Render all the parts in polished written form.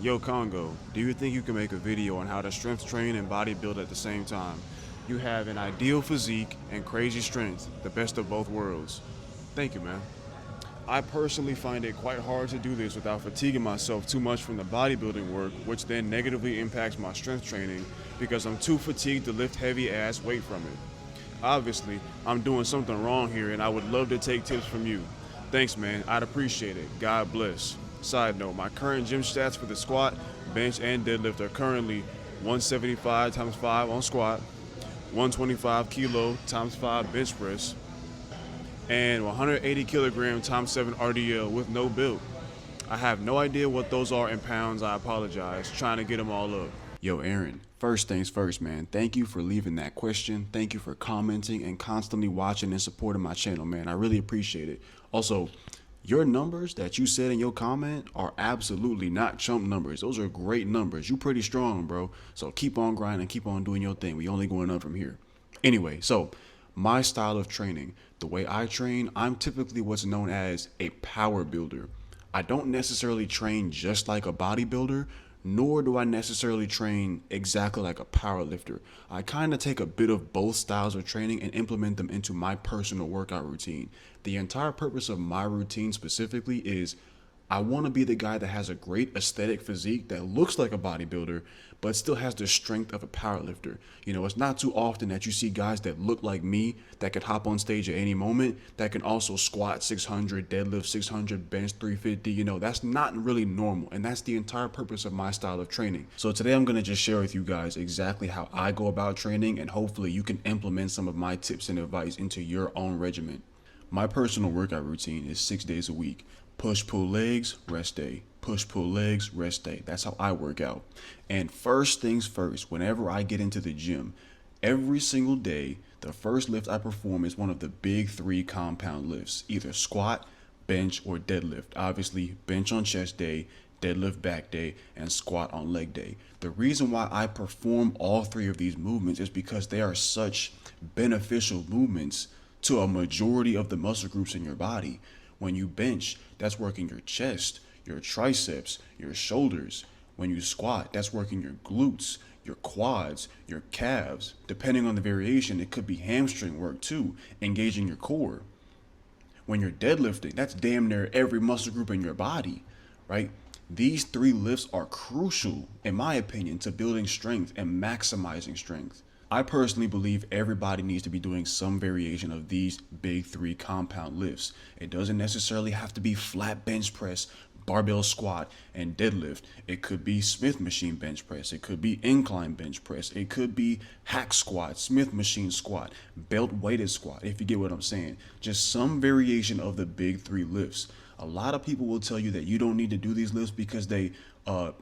Yo Congo, do you think you can make a video on how to strength train and bodybuild at the same time? You have an ideal physique and crazy strength, the best of both worlds. Thank you, man. I personally find it quite hard to do this without fatiguing myself too much from the bodybuilding work, which then negatively impacts my strength training because I'm too fatigued to lift heavy ass weight from it. Obviously, I'm doing something wrong here and I would love to take tips from you. Thanks, man. I'd appreciate it. God bless. Side note, my current gym stats for the squat, bench, and deadlift are currently 175 times 5 on squat, 125 kilo times 5 bench press, and 180 kilogram times 7 RDL with no build. I have no idea what those are in pounds. I apologize. Trying to get them all up. Yo, Aaron, first things first, man. Thank you for leaving that question. Thank you for commenting and constantly watching and supporting my channel, man. I really appreciate it. Also, your numbers that you said in your comment are absolutely not chump numbers. Those are great numbers. You pretty strong, bro. So keep on grinding, keep on doing your thing. We only going up from here. Anyway, so my style of training, the way I train, I'm typically what's known as a power builder. I don't necessarily train just like a bodybuilder, nor do I necessarily train exactly like a power lifter. I kind of take a bit of both styles of training and implement them into my personal workout routine. The entire purpose of my routine specifically is I want to be the guy that has a great aesthetic physique that looks like a bodybuilder, but still has the strength of a powerlifter. You know, it's not too often that you see guys that look like me that could hop on stage at any moment, that can also squat 600, deadlift 600, bench 350. You know, that's not really normal. And that's the entire purpose of my style of training. So today I'm going to just share with you guys exactly how I go about training, and hopefully you can implement some of my tips and advice into your own regimen. My personal workout routine is 6 days a week. Push, pull legs, rest day. Push, pull legs, rest day. That's how I work out. And first things first, whenever I get into the gym, every single day, the first lift I perform is one of the big 3 compound lifts, either squat, bench, or deadlift. Obviously, bench on chest day, deadlift back day, and squat on leg day. The reason why I perform all 3 of these movements is because they are such beneficial movements to a majority of the muscle groups in your body. When you bench, that's working your chest, your triceps, your shoulders. When you squat, that's working your glutes, your quads, your calves. Depending on the variation, it could be hamstring work too, engaging your core. When you're deadlifting, that's damn near every muscle group in your body, right? These 3 lifts are crucial, in my opinion, to building strength and maximizing strength. I personally believe everybody needs to be doing some variation of these big 3 compound lifts. It doesn't necessarily have to be flat bench press, barbell squat, and deadlift. It could be Smith machine bench press. It could be incline bench press. It could be hack squat, Smith machine squat, belt weighted squat, if you get what I'm saying. Just some variation of the big 3 lifts. A lot of people will tell you that you don't need to do these lifts because they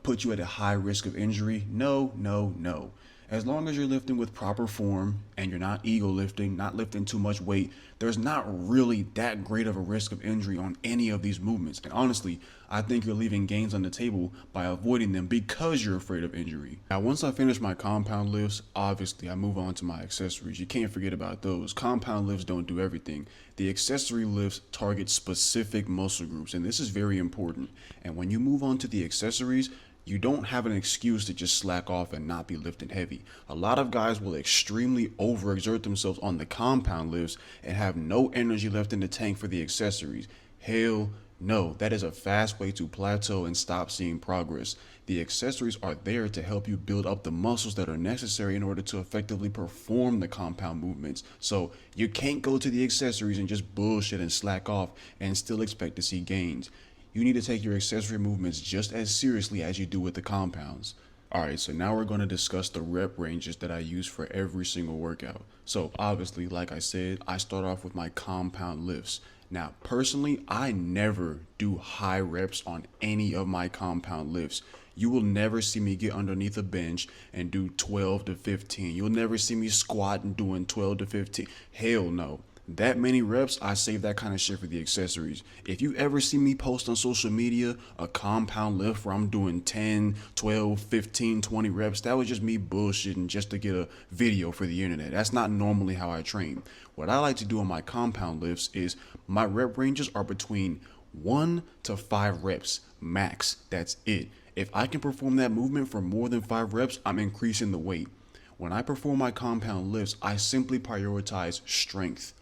put you at a high risk of injury. No, no, no. As long as you're lifting with proper form and you're not ego lifting, not lifting too much weight, there's not really that great of a risk of injury on any of these movements. And honestly, I think you're leaving gains on the table by avoiding them because you're afraid of injury. Now, once I finish my compound lifts, obviously I move on to my accessories. You can't forget about those. Compound lifts don't do everything. The accessory lifts target specific muscle groups, and this is very important. And when you move on to the accessories, you don't have an excuse to just slack off and not be lifting heavy. A lot of guys will extremely overexert themselves on the compound lifts and have no energy left in the tank for the accessories. Hell no, that is a fast way to plateau and stop seeing progress. The accessories are there to help you build up the muscles that are necessary in order to effectively perform the compound movements. So you can't go to the accessories and just bullshit and slack off and still expect to see gains. You need to take your accessory movements just as seriously as you do with the compounds. Alright, so now we're going to discuss the rep ranges that I use for every single workout. So obviously, like I said, I start off with my compound lifts. Now, personally, I never do high reps on any of my compound lifts. You will never see me get underneath a bench and do 12 to 15. You'll never see me squat and doing 12 to 15. Hell no. That many reps, I save that kind of shit for the accessories. If you ever see me post on social media a compound lift where I'm doing 10, 12, 15, 20 reps, that was just me bullshitting just to get a video for the internet. That's not normally how I train. What I like to do on my compound lifts is my rep ranges are between 1 to 5 reps max. That's it. If I can perform that movement for more than 5 reps, I'm increasing the weight. When I perform my compound lifts, I simply prioritize strength.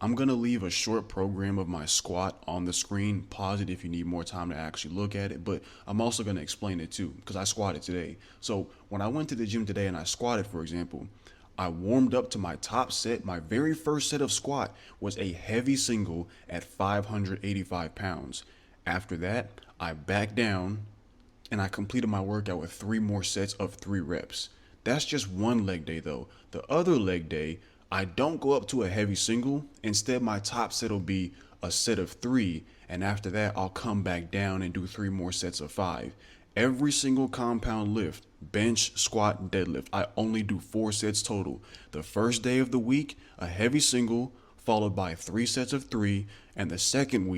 I'm going to leave a short program of my squat on the screen. Pause it if you need more time to actually look at it, but I'm also going to explain it too because I squatted today. So when I went to the gym today and I squatted, for example, I warmed up to my top set. My very first set of squat was a heavy single at 585 pounds. After that, I backed down and I completed my workout with 3 more sets of 3 reps. That's just one leg day though. The other leg day, I don't go up to a heavy single. Instead, my top set will be a set of 3, and after that, I'll come back down and do 3 more sets of 5. Every single compound lift, bench, squat, deadlift, I only do 4 sets total. The first day of the week, a heavy single, followed by 3 sets of 3, and the second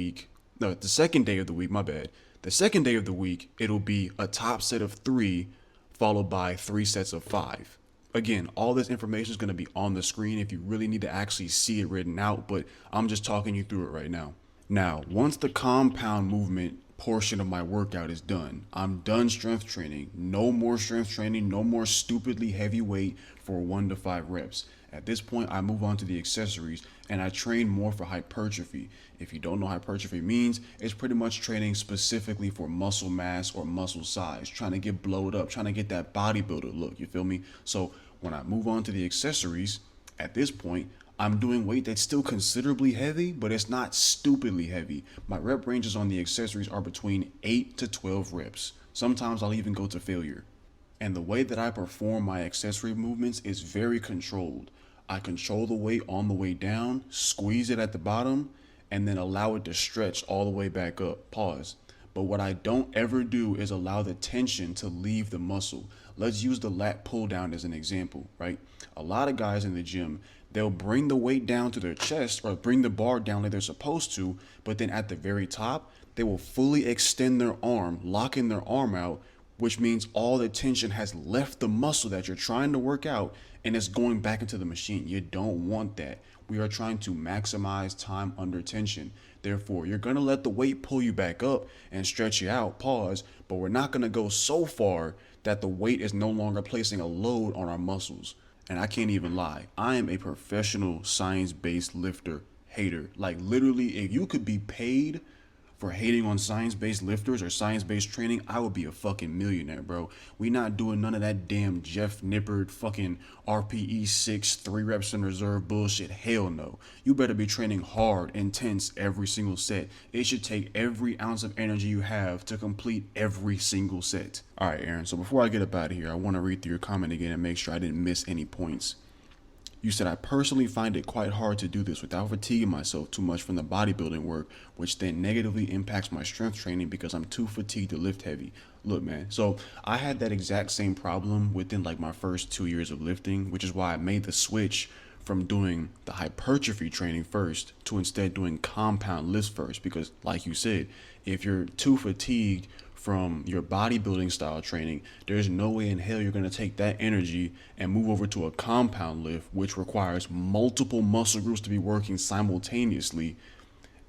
day of the week, my bad. The second day of the week, it'll be a top set of 3, followed by 3 sets of 5. Again, all this information is going to be on the screen if you really need to actually see it written out, but I'm just talking you through it right now. Now, once the compound movement portion of my workout is done, I'm done strength training. No more strength training, no more stupidly heavy weight for 1 to 5 reps. At this point, I move on to the accessories and I train more for hypertrophy. If you don't know what hypertrophy means, it's pretty much training specifically for muscle mass or muscle size, trying to get blowed up, trying to get that bodybuilder look, you feel me? So when I move on to the accessories, at this point, I'm doing weight that's still considerably heavy, but it's not stupidly heavy. My rep ranges on the accessories are between 8 to 12 reps. Sometimes I'll even go to failure. And the way that I perform my accessory movements is very controlled. I control the weight on the way down, squeeze it at the bottom, and then allow it to stretch all the way back up. Pause. But what I don't ever do is allow the tension to leave the muscle. Let's use the lat pull down as an example, right? A lot of guys in the gym, they'll bring the weight down to their chest or bring the bar down like they're supposed to, but then at the very top, they will fully extend their arm, locking their arm out, which means all the tension has left the muscle that you're trying to work out and it's going back into the machine. You don't want that. We are trying to maximize time under tension. Therefore, you're going to let the weight pull you back up and stretch you out, pause, but we're not going to go so far that the weight is no longer placing a load on our muscles. And I can't even lie, I am a professional science-based lifter hater. Like literally, if you could be paid for hating on science-based lifters or science-based training, I would be a fucking millionaire, bro. We not doing none of that damn Jeff Nippard fucking RPE 6 3 reps in reserve bullshit. Hell no. You better be training hard, intense every single set. It should take every ounce of energy you have to complete every single set. All right, Aaron, so before I get up out of here, I want to read through your comment again and make sure I didn't miss any points. You said, I personally find it quite hard to do this without fatiguing myself too much from the bodybuilding work, which then negatively impacts my strength training because I'm too fatigued to lift heavy. Look, man, so I had that exact same problem within like my first 2 years of lifting, which is why I made the switch from doing the hypertrophy training first to instead doing compound lifts first. Because like you said, if you're too fatigued from your bodybuilding style training, there's no way in hell you're going to take that energy and move over to a compound lift, which requires multiple muscle groups to be working simultaneously,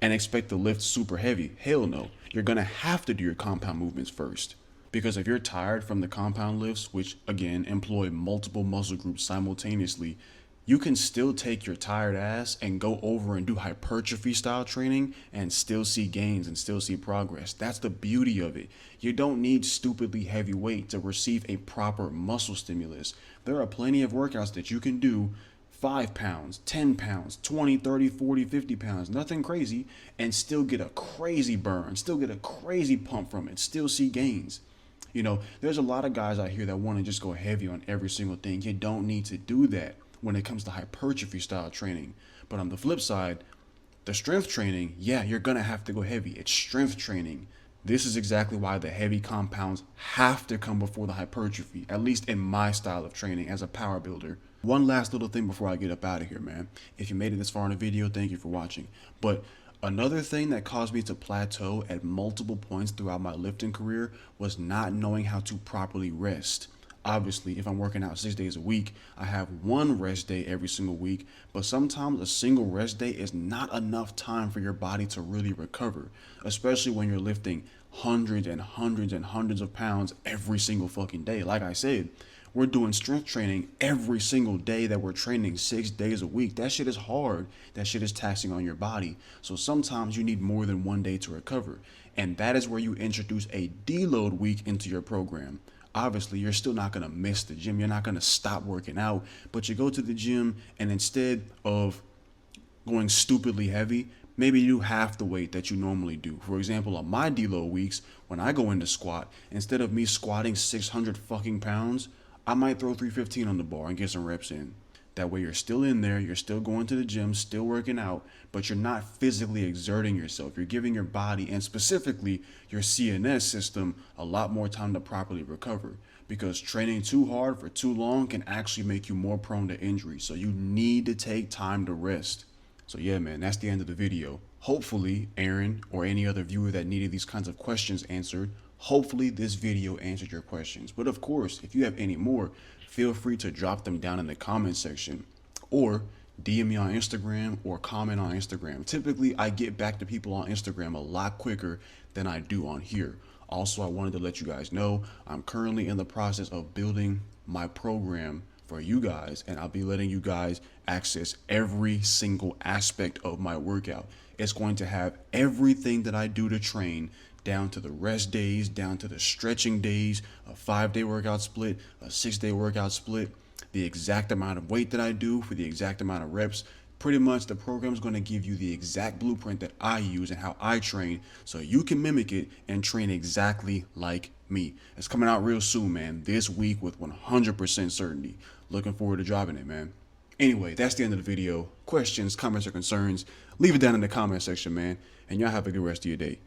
and expect to lift super heavy. Hell no. You're going to have to do your compound movements first. Because if you're tired from the compound lifts, which again employ multiple muscle groups simultaneously, you can still take your tired ass and go over and do hypertrophy style training and still see gains and still see progress. That's the beauty of it. You don't need stupidly heavy weight to receive a proper muscle stimulus. There are plenty of workouts that you can do 5 pounds, 10 pounds, 20, 30, 40, 50 pounds, nothing crazy, and still get a crazy burn, still get a crazy pump from it, still see gains. You know, there's a lot of guys out here that want to just go heavy on every single thing. You don't need to do that when it comes to hypertrophy style training. But on the flip side, the strength training, yeah, you're going to have to go heavy. It's strength training. This is exactly why the heavy compounds have to come before the hypertrophy, at least in my style of training as a power builder. One last little thing before I get up out of here, man. If you made it this far in the video, thank you for watching. But another thing that caused me to plateau at multiple points throughout my lifting career was not knowing how to properly rest. Obviously, if I'm working out 6 days a week, I have one rest day every single week, but sometimes a single rest day is not enough time for your body to really recover, especially when you're lifting hundreds and hundreds and hundreds of pounds every single fucking day. Like I said, we're doing strength training every single day that we're training 6 days a week. That shit is hard. That shit is taxing on your body. So sometimes you need more than one day to recover. And that is where you introduce a deload week into your program. Obviously, you're still not going to miss the gym. You're not going to stop working out, but you go to the gym and instead of going stupidly heavy, maybe you do half the weight that you normally do. For example, on my deload weeks, when I go into squat, instead of me squatting 600 fucking pounds, I might throw 315 on the bar and get some reps in. That way you're still in there, you're still going to the gym, still working out, but you're not physically exerting yourself. You're giving your body, and specifically your CNS system, a lot more time to properly recover. Because training too hard for too long can actually make you more prone to injury. So you need to take time to rest. So yeah, man, that's the end of the video. Hopefully, Aaron or any other viewer that needed these kinds of questions answered, hopefully this video answered your questions. But of course, if you have any more, feel free to drop them down in the comment section or DM me on Instagram or comment on Instagram. Typically, I get back to people on Instagram a lot quicker than I do on here. Also, I wanted to let you guys know I'm currently in the process of building my program for you guys, and I'll be letting you guys access every single aspect of my workout. It's going to have everything that I do to train, down to the rest days, down to the stretching days, a 5-day workout split, a 6-day workout split, the exact amount of weight that I do for the exact amount of reps. Pretty much the program is going to give you the exact blueprint that I use and how I train, so you can mimic it and train exactly like me. It's coming out real soon, man, this week with 100% certainty. Looking forward to dropping it, man. Anyway, that's the end of the video. Questions, comments, or concerns, leave it down in the comment section, man. And y'all have a good rest of your day.